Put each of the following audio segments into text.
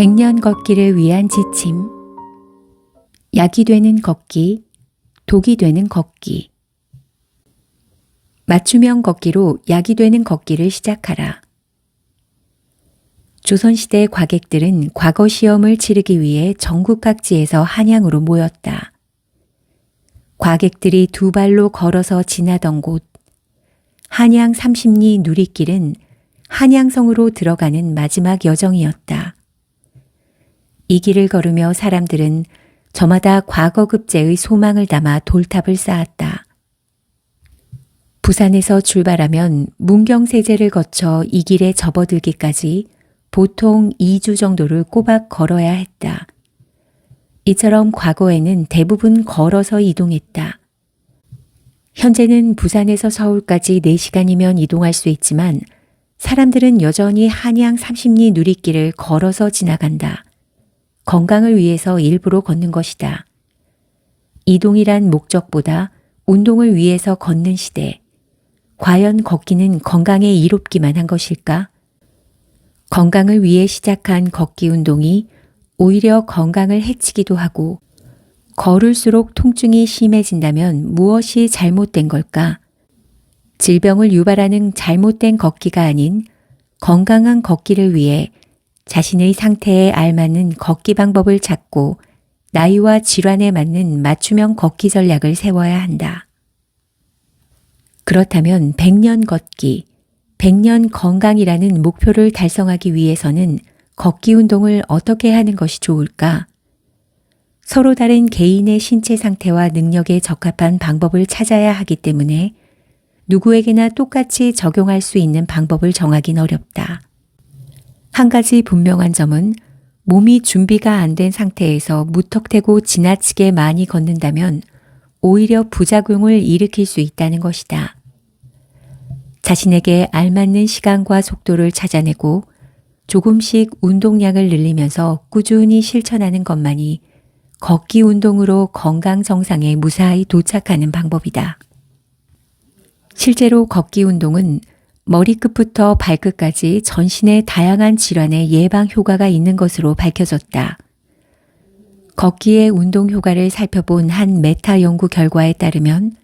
백년 걷기를 위한 지침. 약이 되는 걷기, 독이 되는 걷기. 맞춤형 걷기로 약이 되는 걷기를 시작하라. 조선시대 과객들은 과거 시험을 치르기 위해 전국 각지에서 한양으로 모였다. 과객들이 두 발로 걸어서 지나던 곳, 한양 30리 누리길은 한양성으로 들어가는 마지막 여정이었다. 이 길을 걸으며 사람들은 저마다 과거급제의 소망을 담아 돌탑을 쌓았다. 부산에서 출발하면 문경세제를 거쳐 이 길에 접어들기까지 보통 2주 정도를 꼬박 걸어야 했다. 이처럼 과거에는 대부분 걸어서 이동했다. 현재는 부산에서 서울까지 4시간이면 이동할 수 있지만 사람들은 여전히 한양 30리 누리길을 걸어서 지나간다. 건강을 위해서 일부러 걷는 것이다. 이동이란 목적보다 운동을 위해서 걷는 시대. 과연 걷기는 건강에 이롭기만 한 것일까? 건강을 위해 시작한 걷기 운동이 오히려 건강을 해치기도 하고 걸을수록 통증이 심해진다면 무엇이 잘못된 걸까? 질병을 유발하는 잘못된 걷기가 아닌 건강한 걷기를 위해 자신의 상태에 알맞는 걷기 방법을 찾고 나이와 질환에 맞는 맞춤형 걷기 전략을 세워야 한다. 그렇다면 100년 걷기, 100년 건강이라는 목표를 달성하기 위해서는 걷기 운동을 어떻게 하는 것이 좋을까? 서로 다른 개인의 신체 상태와 능력에 적합한 방법을 찾아야 하기 때문에 누구에게나 똑같이 적용할 수 있는 방법을 정하긴 어렵다. 한 가지 분명한 점은 몸이 준비가 안 된 상태에서 무턱대고 지나치게 많이 걷는다면 오히려 부작용을 일으킬 수 있다는 것이다. 자신에게 알맞는 시간과 속도를 찾아내고 조금씩 운동량을 늘리면서 꾸준히 실천하는 것만이 걷기 운동으로 건강 정상에 무사히 도착하는 방법이다. 실제로 걷기 운동은 머리끝부터 발끝까지 전신의 다양한 질환의 예방 효과가 있는 것으로 밝혀졌다. 걷기의 운동 효과를 살펴본 한 메타 연구 결과에 따르면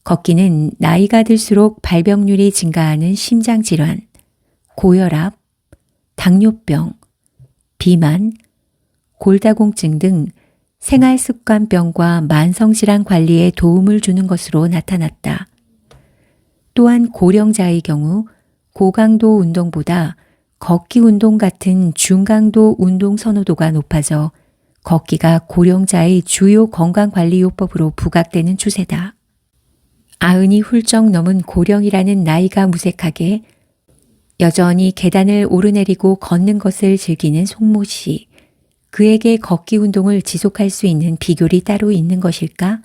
걷기는 나이가 들수록 발병률이 증가하는 심장질환, 고혈압, 당뇨병, 비만, 골다공증 등 생활습관병과 만성질환 관리에 도움을 주는 것으로 나타났다. 또한 고령자의 경우 고강도 운동보다 걷기 운동 같은 중강도 운동 선호도가 높아져 걷기가 고령자의 주요 건강관리요법으로 부각되는 추세다. 90이 훌쩍 넘은 고령이라는 나이가 무색하게 여전히 계단을 오르내리고 걷는 것을 즐기는 송모 씨. 그에게 걷기 운동을 지속할 수 있는 비결이 따로 있는 것일까?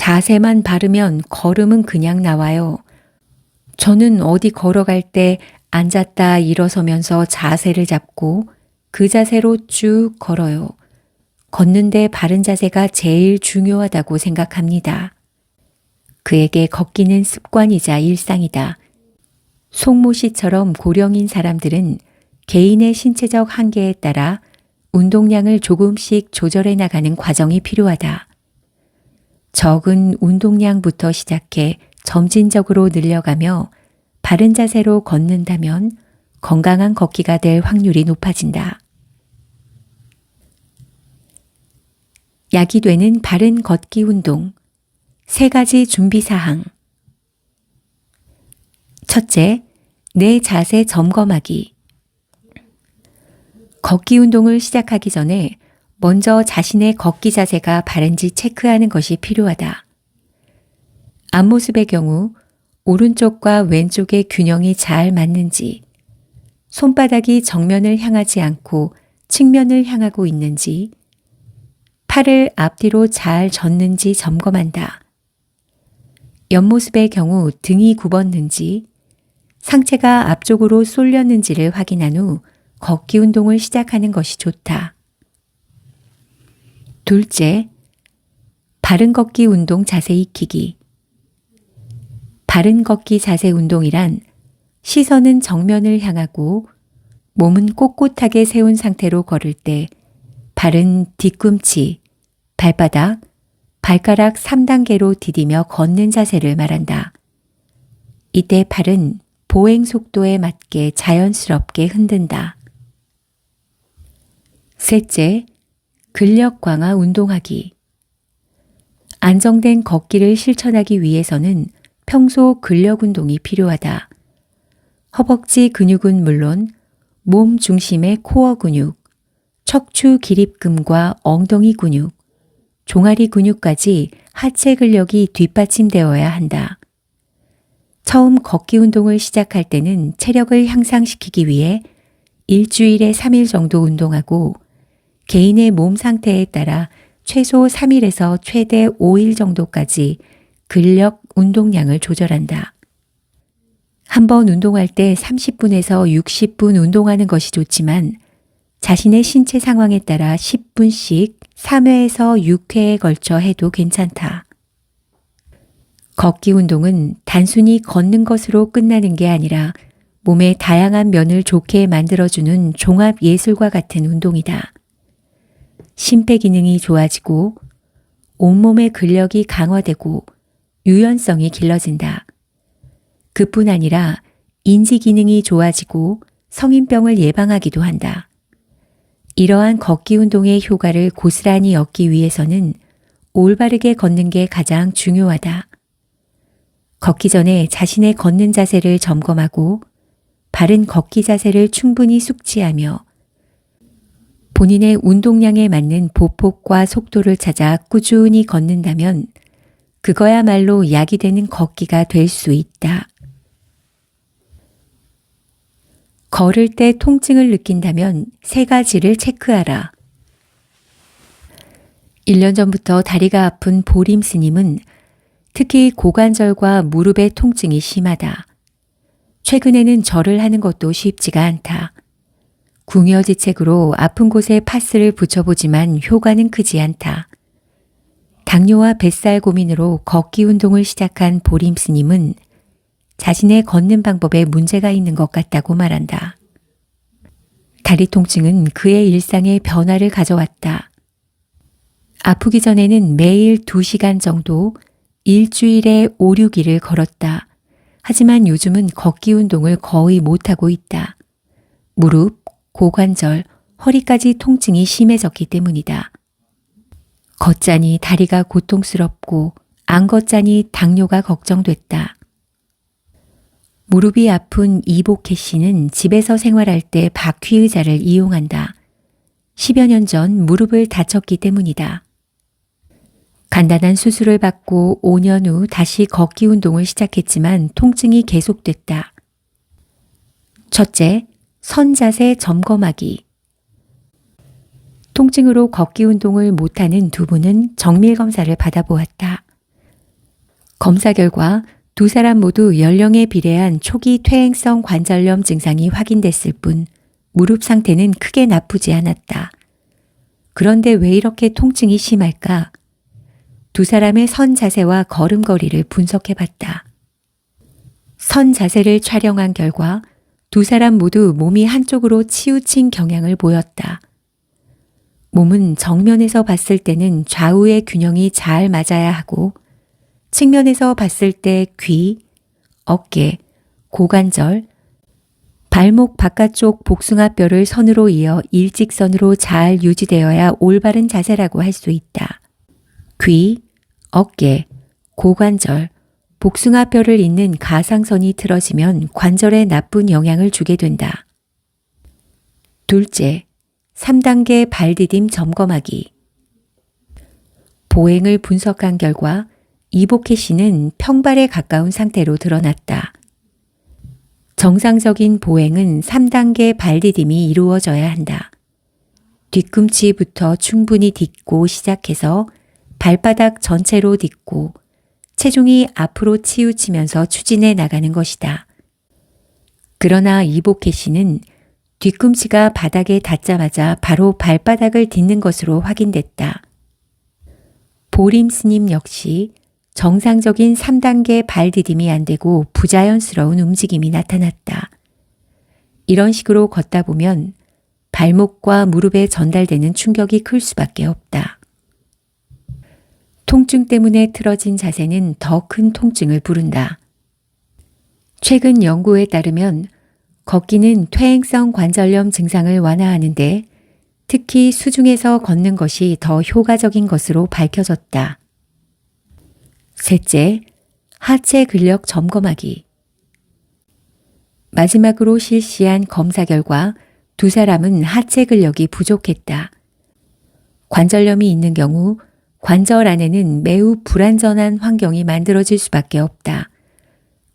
자세만 바르면 걸음은 그냥 나와요. 저는 어디 걸어갈 때 앉았다 일어서면서 자세를 잡고 그 자세로 쭉 걸어요. 걷는데 바른 자세가 제일 중요하다고 생각합니다. 그에게 걷기는 습관이자 일상이다. 송모 씨처럼 고령인 사람들은 개인의 신체적 한계에 따라 운동량을 조금씩 조절해 나가는 과정이 필요하다. 적은 운동량부터 시작해 점진적으로 늘려가며 바른 자세로 걷는다면 건강한 걷기가 될 확률이 높아진다. 약이 되는 바른 걷기 운동 3가지 준비사항. 첫째, 내 자세 점검하기. 걷기 운동을 시작하기 전에 먼저 자신의 걷기 자세가 바른지 체크하는 것이 필요하다. 앞모습의 경우 오른쪽과 왼쪽의 균형이 잘 맞는지, 손바닥이 정면을 향하지 않고 측면을 향하고 있는지, 팔을 앞뒤로 잘 젓는지 점검한다. 옆모습의 경우 등이 굽었는지, 상체가 앞쪽으로 쏠렸는지를 확인한 후 걷기 운동을 시작하는 것이 좋다. 둘째, 바른 걷기 운동 자세 익히기. 바른 걷기 자세 운동이란 시선은 정면을 향하고 몸은 꼿꼿하게 세운 상태로 걸을 때 발은 뒤꿈치, 발바닥, 발가락 3단계로 디디며 걷는 자세를 말한다. 이때 팔은 보행 속도에 맞게 자연스럽게 흔든다. 셋째, 근력 강화 운동하기. 안정된 걷기를 실천하기 위해서는 평소 근력 운동이 필요하다. 허벅지 근육은 물론 몸 중심의 코어 근육, 척추 기립근과 엉덩이 근육, 종아리 근육까지 하체 근력이 뒷받침되어야 한다. 처음 걷기 운동을 시작할 때는 체력을 향상시키기 위해 일주일에 3일 정도 운동하고 개인의 몸 상태에 따라 최소 3일에서 최대 5일 정도까지 근력 운동량을 조절한다. 한 번 운동할 때 30분에서 60분 운동하는 것이 좋지만 자신의 신체 상황에 따라 10분씩 3회에서 6회에 걸쳐 해도 괜찮다. 걷기 운동은 단순히 걷는 것으로 끝나는 게 아니라 몸의 다양한 면을 좋게 만들어주는 종합 예술과 같은 운동이다. 심폐기능이 좋아지고 온몸의 근력이 강화되고 유연성이 길러진다. 그뿐 아니라 인지 기능이 좋아지고 성인병을 예방하기도 한다. 이러한 걷기 운동의 효과를 고스란히 얻기 위해서는 올바르게 걷는 게 가장 중요하다. 걷기 전에 자신의 걷는 자세를 점검하고 바른 걷기 자세를 충분히 숙지하며 본인의 운동량에 맞는 보폭과 속도를 찾아 꾸준히 걷는다면 그거야말로 약이 되는 걷기가 될 수 있다. 걸을 때 통증을 느낀다면 3가지를 체크하라. 1년 전부터 다리가 아픈 보림 스님은 특히 고관절과 무릎의 통증이 심하다. 최근에는 절을 하는 것도 쉽지가 않다. 궁여지책으로 아픈 곳에 파스를 붙여보지만 효과는 크지 않다. 당뇨와 뱃살 고민으로 걷기 운동을 시작한 보림 스님은 자신의 걷는 방법에 문제가 있는 것 같다고 말한다. 다리 통증은 그의 일상에 변화를 가져왔다. 아프기 전에는 매일 2시간 정도 일주일에 5, 6일을 걸었다. 하지만 요즘은 걷기 운동을 거의 못하고 있다. 무릎, 고관절, 허리까지 통증이 심해졌기 때문이다. 걷자니 다리가 고통스럽고 안 걷자니 당뇨가 걱정됐다. 무릎이 아픈 이복혜 씨는 집에서 생활할 때 바퀴 의자를 이용한다. 10여 년 전 무릎을 다쳤기 때문이다. 간단한 수술을 받고 5년 후 다시 걷기 운동을 시작했지만 통증이 계속됐다. 첫째, 선 자세 점검하기. 통증으로 걷기 운동을 못하는 두 분은 정밀 검사를 받아보았다. 검사 결과 두 사람 모두 연령에 비례한 초기 퇴행성 관절염 증상이 확인됐을 뿐 무릎 상태는 크게 나쁘지 않았다. 그런데 왜 이렇게 통증이 심할까? 두 사람의 선 자세와 걸음걸이를 분석해봤다. 선 자세를 촬영한 결과 두 사람 모두 몸이 한쪽으로 치우친 경향을 보였다. 몸은 정면에서 봤을 때는 좌우의 균형이 잘 맞아야 하고 측면에서 봤을 때 귀, 어깨, 고관절, 발목 바깥쪽 복숭아뼈를 선으로 이어 일직선으로 잘 유지되어야 올바른 자세라고 할 수 있다. 귀, 어깨, 고관절, 복숭아뼈를 잇는 가상선이 틀어지면 관절에 나쁜 영향을 주게 된다. 둘째, 3단계 발디딤 점검하기. 보행을 분석한 결과 이복혜 씨는 평발에 가까운 상태로 드러났다. 정상적인 보행은 3단계 발디딤이 이루어져야 한다. 뒤꿈치부터 충분히 딛고 시작해서 발바닥 전체로 딛고 체중이 앞으로 치우치면서 추진해 나가는 것이다. 그러나 이복혜 씨는 뒤꿈치가 바닥에 닿자마자 바로 발바닥을 딛는 것으로 확인됐다. 보림 스님 역시 정상적인 3단계 발디딤이 안 되고 부자연스러운 움직임이 나타났다. 이런 식으로 걷다 보면 발목과 무릎에 전달되는 충격이 클 수밖에 없다. 통증 때문에 틀어진 자세는 더 큰 통증을 부른다. 최근 연구에 따르면 걷기는 퇴행성 관절염 증상을 완화하는데 특히 수중에서 걷는 것이 더 효과적인 것으로 밝혀졌다. 셋째, 하체 근력 점검하기. 마지막으로 실시한 검사 결과 두 사람은 하체 근력이 부족했다. 관절염이 있는 경우 관절 안에는 매우 불안전한 환경이 만들어질 수밖에 없다.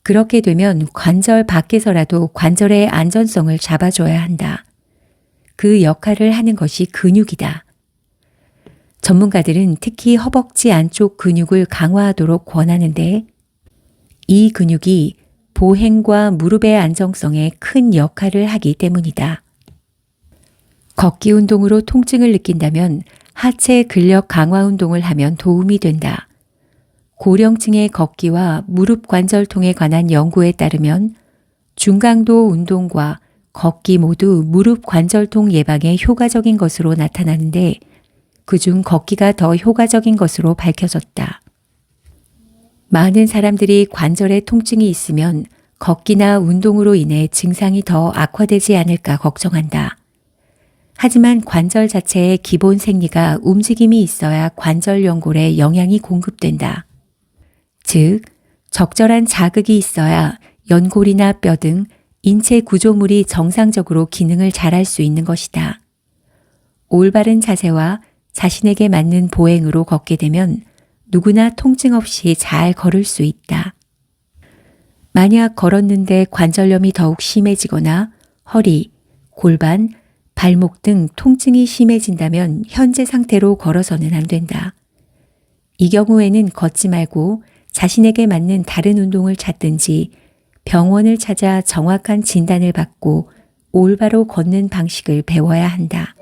그렇게 되면 관절 밖에서라도 관절의 안전성을 잡아줘야 한다. 그 역할을 하는 것이 근육이다. 전문가들은 특히 허벅지 안쪽 근육을 강화하도록 권하는데 이 근육이 보행과 무릎의 안정성에 큰 역할을 하기 때문이다. 걷기 운동으로 통증을 느낀다면 하체 근력 강화 운동을 하면 도움이 된다. 고령층의 걷기와 무릎 관절통에 관한 연구에 따르면 중강도 운동과 걷기 모두 무릎 관절통 예방에 효과적인 것으로 나타나는데 그중 걷기가 더 효과적인 것으로 밝혀졌다. 많은 사람들이 관절에 통증이 있으면 걷기나 운동으로 인해 증상이 더 악화되지 않을까 걱정한다. 하지만 관절 자체의 기본 생리가 움직임이 있어야 관절 연골에 영양이 공급된다. 즉, 적절한 자극이 있어야 연골이나 뼈 등 인체 구조물이 정상적으로 기능을 잘할 수 있는 것이다. 올바른 자세와 자신에게 맞는 보행으로 걷게 되면 누구나 통증 없이 잘 걸을 수 있다. 만약 걸었는데 관절염이 더욱 심해지거나 허리, 골반, 발목 등 통증이 심해진다면 현재 상태로 걸어서는 안 된다. 이 경우에는 걷지 말고 자신에게 맞는 다른 운동을 찾든지 병원을 찾아 정확한 진단을 받고 올바로 걷는 방식을 배워야 한다.